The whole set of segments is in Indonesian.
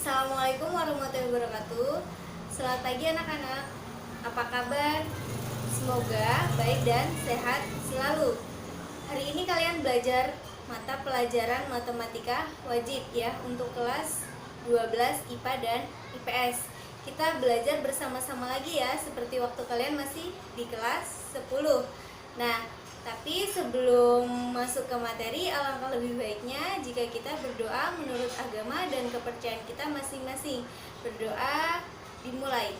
Assalamualaikum warahmatullahi wabarakatuh. Selamat pagi anak-anak. Apa kabar? Semoga baik dan sehat selalu. Hari ini kalian belajar mata pelajaran matematika wajib ya untuk kelas 12 IPA dan IPS. Kita belajar bersama-sama lagi ya seperti waktu kalian masih di kelas 10. Nah, tapi sebelum masuk ke materi, alangkah lebih baiknya jika kita berdoa menurut agama dan kepercayaan kita masing-masing. Berdoa dimulai.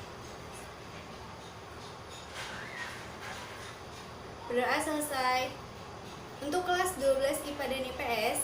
Berdoa selesai. Untuk kelas 12 IPA dan IPS,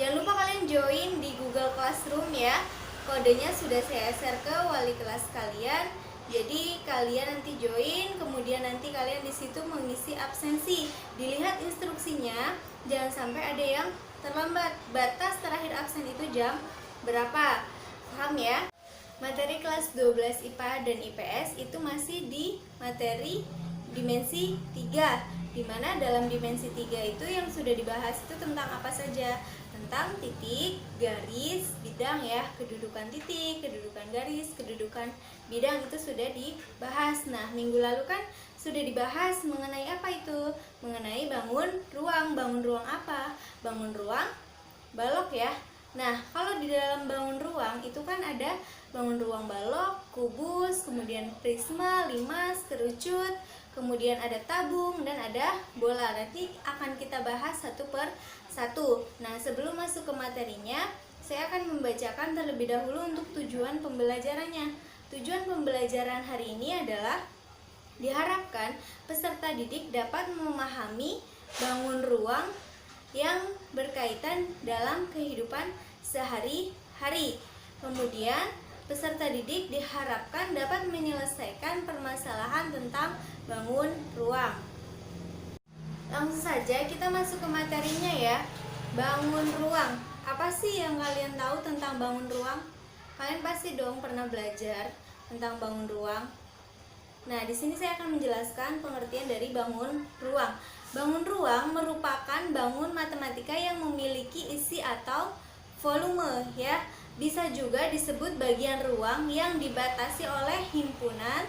jangan lupa kalian join di Google Classroom ya. Kodenya sudah saya share ke wali kelas kalian. Jadi kalian nanti join, kemudian nanti kalian di situ mengisi absensi. Dilihat instruksinya, jangan sampai ada yang terlambat. Batas terakhir absen itu jam berapa? Paham ya? Materi kelas 12 IPA dan IPS itu masih di materi dimensi 3, dimana dalam dimensi 3 itu yang sudah dibahas itu tentang apa saja? Tentang titik, garis, bidang ya, kedudukan titik, kedudukan garis, kedudukan bidang itu sudah dibahas. Nah, minggu lalu kan sudah dibahas mengenai apa itu? Mengenai bangun ruang. Bangun ruang apa? Bangun ruang balok ya. Nah, kalau di dalam bangun ruang itu kan ada bangun ruang balok, kubus, kemudian prisma, limas, kerucut, kemudian ada tabung dan ada bola. Nanti akan kita bahas satu per satu. Nah, sebelum masuk ke materinya, saya akan membacakan terlebih dahulu untuk tujuan pembelajarannya. Tujuan pembelajaran hari ini adalah diharapkan peserta didik dapat memahami bangun ruang yang berkaitan dalam kehidupan sehari-hari. Kemudian peserta didik diharapkan dapat menyelesaikan permasalahan tentang bangun ruang. Langsung saja kita masuk ke materinya ya. Bangun ruang. Apa sih yang kalian tahu tentang bangun ruang? Kalian pasti dong pernah belajar tentang bangun ruang. Nah, di sini saya akan menjelaskan pengertian dari bangun ruang. Bangun ruang merupakan bangun matematika yang memiliki isi atau volume ya. Bisa juga disebut bagian ruang yang dibatasi oleh himpunan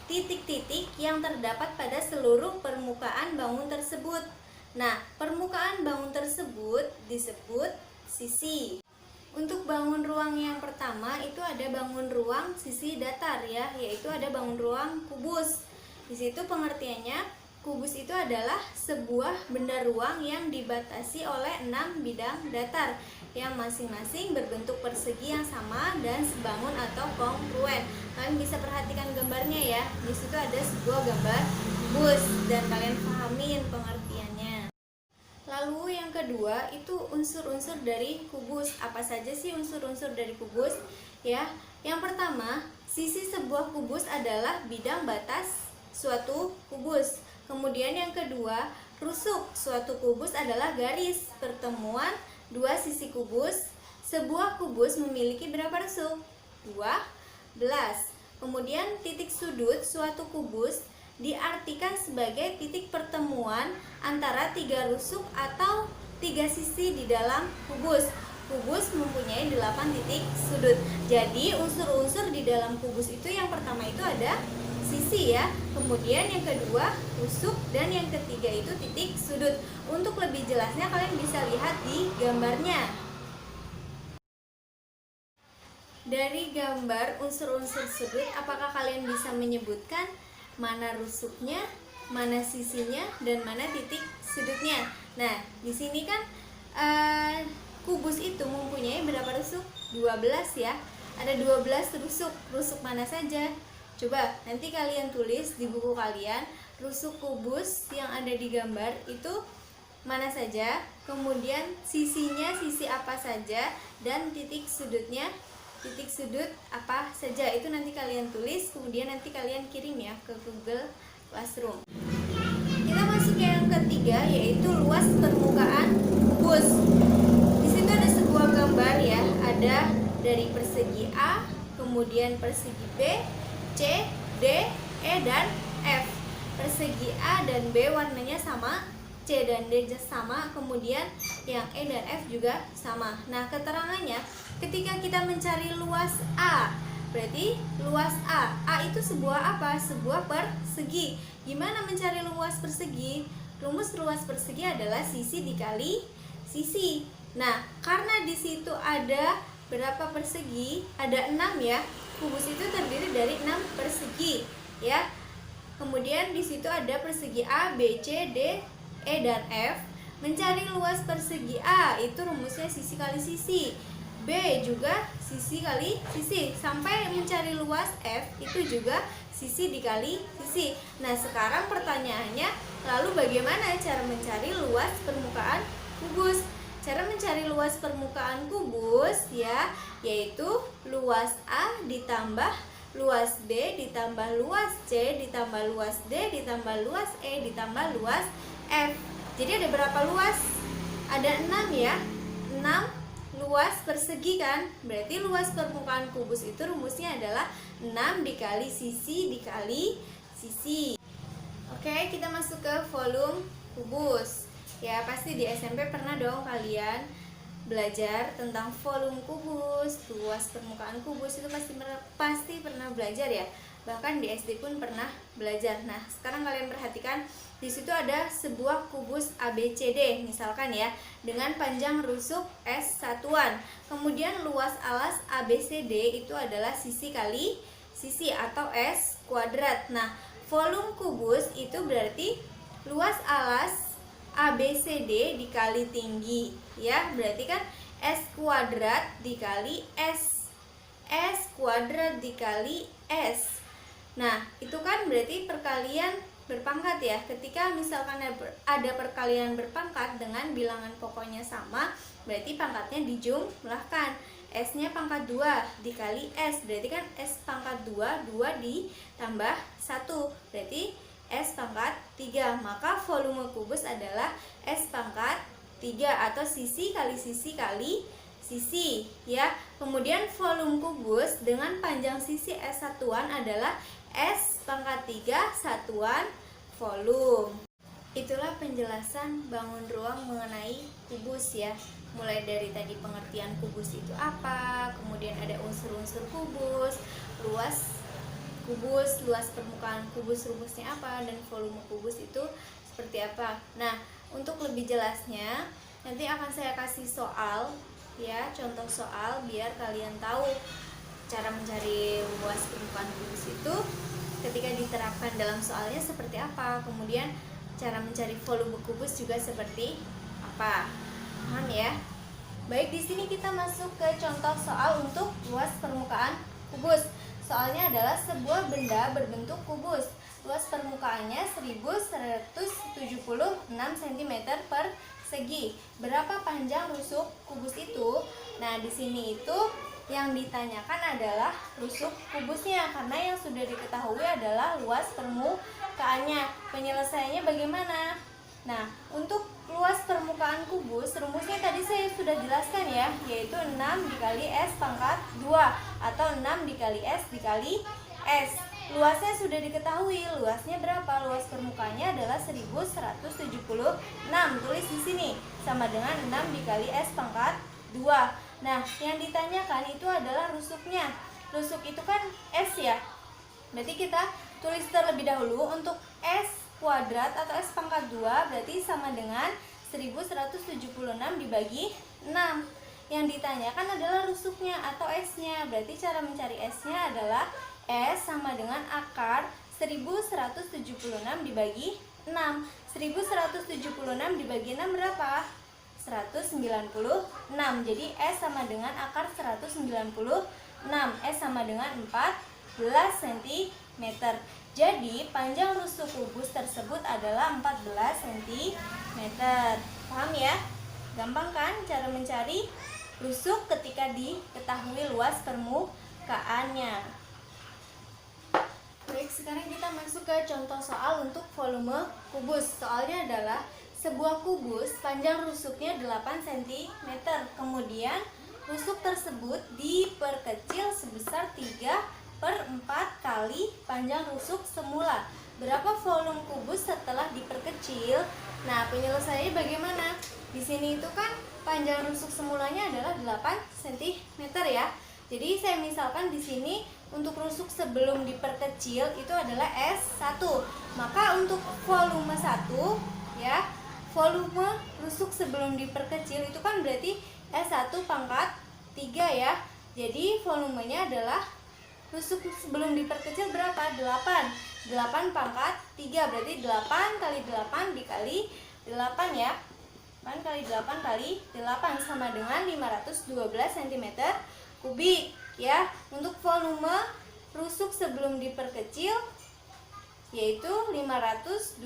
titik-titik yang terdapat pada seluruh permukaan bangun tersebut. Nah, permukaan bangun tersebut disebut sisi. Untuk bangun ruang yang pertama itu ada bangun ruang sisi datar ya, yaitu ada bangun ruang kubus. Di situ pengertiannya, kubus itu adalah sebuah benda ruang yang dibatasi oleh 6 bidang datar yang masing-masing berbentuk persegi yang sama dan sebangun atau kongruen. Kalian bisa perhatikan gambarnya ya. Di situ ada sebuah gambar kubus dan kalian pahamin pengertiannya. Lalu yang kedua itu unsur-unsur dari kubus. Apa saja sih unsur-unsur dari kubus? Ya, yang pertama, sisi sebuah kubus adalah bidang batas suatu kubus. Kemudian yang kedua, rusuk suatu kubus adalah garis pertemuan dua sisi kubus. Sebuah kubus memiliki berapa rusuk? 12. Kemudian titik sudut suatu kubus diartikan sebagai titik pertemuan antara 3 rusuk atau 3 sisi di dalam kubus. Kubus mempunyai 8 titik sudut. Jadi unsur-unsur di dalam kubus itu yang pertama itu ada sisi ya, kemudian yang kedua rusuk, dan yang ketiga itu titik sudut. Untuk lebih jelasnya kalian bisa lihat di gambarnya. Dari gambar unsur-unsur sudut, apakah kalian bisa menyebutkan mana rusuknya, mana sisinya, dan mana titik sudutnya? Nah, di sini kan kubus itu mempunyai berapa rusuk? 12 ya. Ada 12 rusuk. Rusuk mana saja? Coba nanti kalian tulis di buku kalian, rusuk kubus yang ada di gambar itu mana saja, kemudian sisinya sisi apa saja, dan titik sudutnya titik sudut apa saja. Itu nanti kalian tulis, kemudian nanti kalian kirim ya ke Google Classroom. Kita masuk ke yang ketiga, yaitu luas permukaan kubus. Di situ ada sebuah gambar ya, ada dari persegi A, kemudian persegi B, C, D, E, dan F. Persegi A dan B warnanya sama, C dan D sama, kemudian yang E dan F juga sama. Nah, keterangannya ketika kita mencari luas A, berarti luas A itu sebuah apa? Sebuah persegi. Gimana mencari luas persegi? Rumus luas persegi adalah sisi dikali sisi. Nah, karena di situ ada berapa persegi? Ada 6 ya. Kubus itu terdiri dari 6 persegi, ya. Kemudian di situ ada persegi A, B, C, D, E dan F. Mencari luas persegi A itu rumusnya sisi kali sisi. B juga sisi kali sisi. Sampai mencari luas F itu juga sisi dikali sisi. Nah, sekarang pertanyaannya, lalu bagaimana cara mencari luas permukaan kubus? Cara mencari luas permukaan kubus ya, yaitu luas A ditambah luas B ditambah luas C ditambah luas D ditambah luas E ditambah luas F. Jadi ada berapa luas? Ada 6 ya. 6 luas persegi kan? Berarti luas permukaan kubus itu rumusnya adalah 6 dikali sisi. Oke, kita masuk ke volume kubus. Ya, pasti di SMP pernah dong kalian belajar tentang volume kubus, luas permukaan kubus, itu pasti pernah belajar ya. Bahkan di SD pun pernah belajar. Nah, sekarang kalian perhatikan, di situ ada sebuah kubus ABCD misalkan ya, dengan panjang rusuk S satuan. Kemudian luas alas ABCD itu adalah sisi kali sisi atau S kuadrat. Nah, volume kubus itu berarti luas alas ABCD dikali tinggi ya, berarti kan S kuadrat dikali S kuadrat dikali S. Nah, itu kan berarti perkalian berpangkat ya. Ketika misalkan ada perkalian berpangkat dengan bilangan pokoknya sama, berarti pangkatnya dijumlahkan. S-nya pangkat 2 dikali S, berarti kan S pangkat 2 ditambah 1, berarti S pangkat 3. Maka volume kubus adalah S pangkat 3 atau sisi kali sisi kali sisi ya. Kemudian volume kubus dengan panjang sisi S satuan adalah S pangkat 3 satuan volume. Itulah penjelasan bangun ruang mengenai kubus ya. Mulai dari tadi pengertian kubus itu apa, kemudian ada unsur-unsur kubus, luas kubus, luas permukaan kubus rumusnya apa, dan volume kubus itu seperti apa. Nah, untuk lebih jelasnya nanti akan saya kasih soal ya, contoh soal biar kalian tahu cara mencari luas permukaan kubus itu ketika diterapkan dalam soalnya seperti apa. Kemudian cara mencari volume kubus juga seperti apa. Paham ya? Baik, di sini kita masuk ke contoh soal untuk luas permukaan kubus. Soalnya adalah sebuah benda berbentuk kubus. Luas permukaannya 1176 cm persegi. Berapa panjang rusuk kubus itu? Nah, di sini itu yang ditanyakan adalah rusuk kubusnya, karena yang sudah diketahui adalah luas permukaannya. Penyelesaiannya bagaimana? Nah, untuk luas permukaan kubus, rumusnya tadi saya sudah jelaskan ya, yaitu 6 dikali S pangkat 2 atau 6 dikali S dikali S. Luasnya sudah diketahui, luasnya berapa? Luas permukaannya adalah 1176. Tulis di sini, sama dengan 6 dikali S pangkat 2. Nah, yang ditanyakan itu adalah rusuknya. Rusuk itu kan S ya. Berarti kita tulis terlebih dahulu untuk S kuadrat atau S pangkat 2 berarti sama dengan 1176 dibagi 6. Yang ditanyakan adalah rusuknya atau S-nya. Berarti cara mencari S-nya adalah S sama dengan akar 1176 dibagi 6. 1176 dibagi 6 berapa? 196. Jadi S sama dengan akar 196. S sama dengan 14 cm. Jadi panjang rusuk kubus tersebut adalah 14 cm. Paham ya? Gampang kan cara mencari rusuk ketika diketahui luas permukaannya. Baik, sekarang kita masuk ke contoh soal untuk volume kubus. Soalnya adalah sebuah kubus panjang rusuknya 8 cm. Kemudian rusuk tersebut diperkecil sebesar 3/4 kali panjang rusuk semula. berapa volume kubus setelah diperkecil? Nah, penyelesaiannya bagaimana? Di sini itu kan panjang rusuk semulanya adalah 8 cm ya. Jadi saya misalkan di sini untuk rusuk sebelum diperkecil itu adalah S1. Maka untuk volume 1 ya, volume rusuk sebelum diperkecil itu kan berarti S1 pangkat 3 ya. Jadi volumenya adalah rusuk sebelum diperkecil berapa? 8 pangkat 3 berarti 8 kali 8 dikali 8 ya. 8 kali 8 kali 8 sama dengan 512 cm kubik ya. Untuk volume rusuk sebelum diperkecil yaitu 512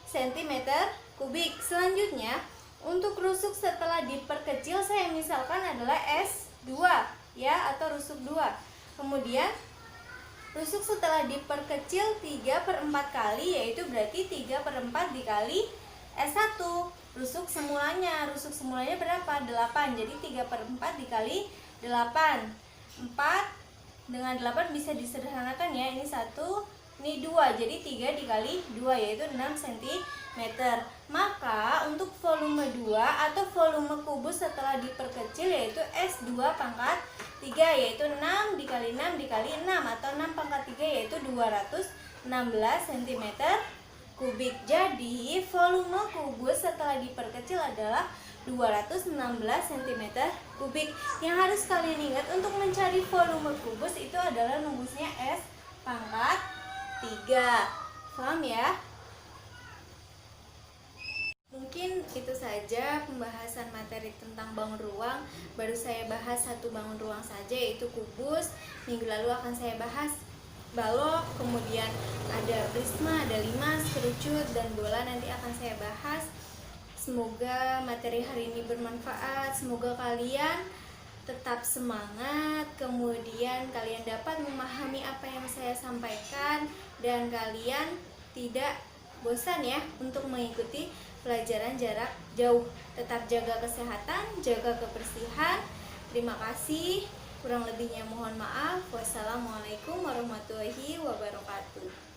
cm kubik. Selanjutnya untuk rusuk setelah diperkecil saya misalkan adalah S2 ya, atau rusuk 2. Kemudian rusuk setelah diperkecil 3/4 kali, yaitu berarti 3/4 dikali S1. Rusuk semulanya berapa? 8. Jadi 3/4 dikali 8. 4 dengan 8 bisa disederhanakan ya. Ini 1, ini 2. Jadi 3 dikali 2 yaitu 6 cm. Maka untuk volume 2 atau volume kubus setelah diperkecil yaitu S2 pangkat 3 yaitu 6 dikali 6 dikali 6 atau 6 pangkat 3 yaitu 216 cm kubik. Jadi volume kubus setelah diperkecil adalah 216 cm kubik. Yang harus kalian ingat untuk mencari volume kubus itu adalah rumusnya S pangkat 3. Paham ya? Mungkin itu saja pembahasan materi tentang bangun ruang. Baru saya bahas satu bangun ruang saja, yaitu kubus. Minggu lalu akan saya bahas balok, kemudian ada prisma, ada limas, kerucut, dan bola nanti akan saya bahas. Semoga materi hari ini bermanfaat. Semoga kalian tetap semangat, kemudian kalian dapat memahami apa yang saya sampaikan, dan kalian tidak bosan ya untuk mengikuti pelajaran jarak jauh. Tetap jaga kesehatan, jaga kebersihan. Terima kasih. Kurang lebihnya mohon maaf. Wassalamualaikum warahmatullahi wabarakatuh.